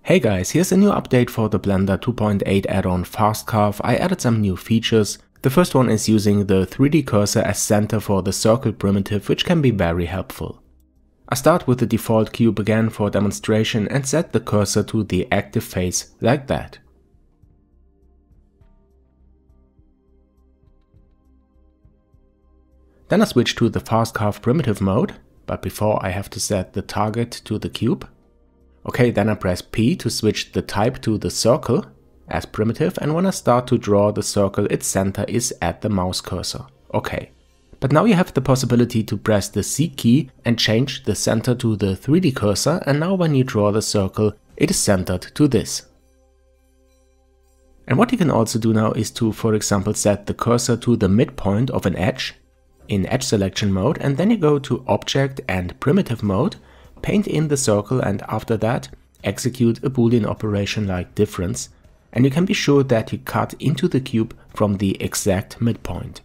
Hey guys, here's a new update for the Blender 2.8 add-on Fast Carve. I added some new features. The first one is using the 3D cursor as center for the circle primitive, which can be very helpful. I start with the default cube again for demonstration and set the cursor to the active face like that. Then I switch to the Fast Carve primitive mode, but before I have to set the target to the cube. Okay, then I press P to switch the type to the circle as primitive, and when I start to draw the circle, its center is at the mouse cursor. Okay. But now you have the possibility to press the C key and change the center to the 3D cursor, and now when you draw the circle, it is centered to this. And what you can also do now is to, for example, set the cursor to the midpoint of an edge in edge selection mode, and then you go to Object and Primitive mode, paint in the circle, and after that execute a boolean operation like difference, and you can be sure that you cut into the cube from the exact midpoint.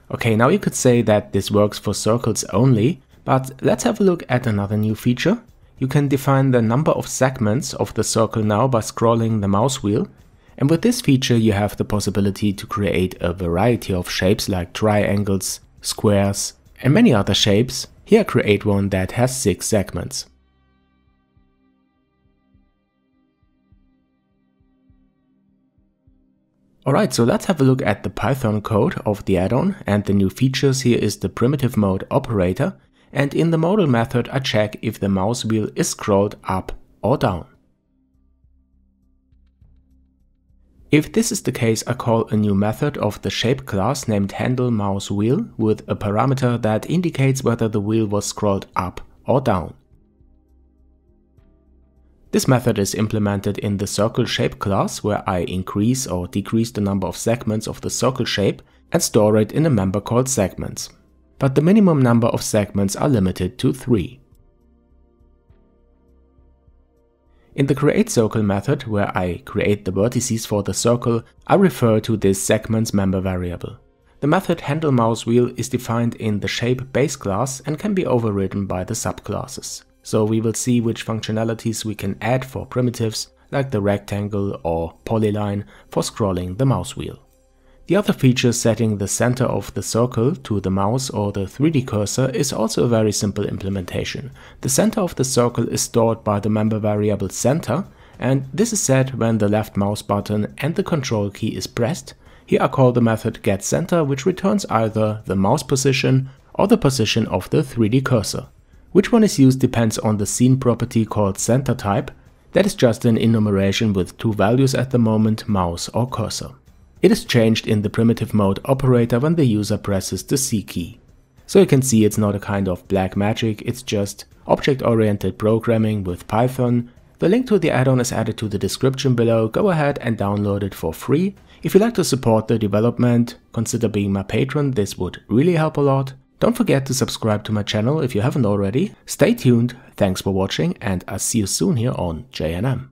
Okay, now you could say that this works for circles only, but let's have a look at another new feature. You can define the number of segments of the circle now by scrolling the mouse wheel. And with this feature you have the possibility to create a variety of shapes like triangles, squares and many other shapes. Here I create one that has 6 segments. Alright, so let's have a look at the Python code of the add-on, and the new features here is the primitive mode operator, and in the modal method I check if the mouse wheel is scrolled up or down. If this is the case, I call a new method of the shape class named handleMouseWheel with a parameter that indicates whether the wheel was scrolled up or down. This method is implemented in the circle shape class, where I increase or decrease the number of segments of the circle shape and store it in a member called segments. But the minimum number of segments are limited to 3. In the createCircle method, where I create the vertices for the circle, I refer to this segments member variable. The method handleMouseWheel is defined in the shape base class and can be overridden by the subclasses. So we will see which functionalities we can add for primitives like the rectangle or polyline for scrolling the mouse wheel. The other feature, setting the center of the circle to the mouse or the 3D cursor, is also a very simple implementation. The center of the circle is stored by the member variable center, and this is set when the left mouse button and the control key is pressed. Here I call the method getCenter, which returns either the mouse position or the position of the 3D cursor. Which one is used depends on the scene property called centerType. That is just an enumeration with 2 values at the moment, mouse or cursor. It is changed in the primitive mode operator when the user presses the C key. So you can see it's not a kind of black magic, it's just object-oriented programming with Python. The link to the add-on is added to the description below. Go ahead and download it for free. If you'd like to support the development, consider being my patron, this would really help a lot. Don't forget to subscribe to my channel if you haven't already. Stay tuned, thanks for watching, and I'll see you soon here on JNM.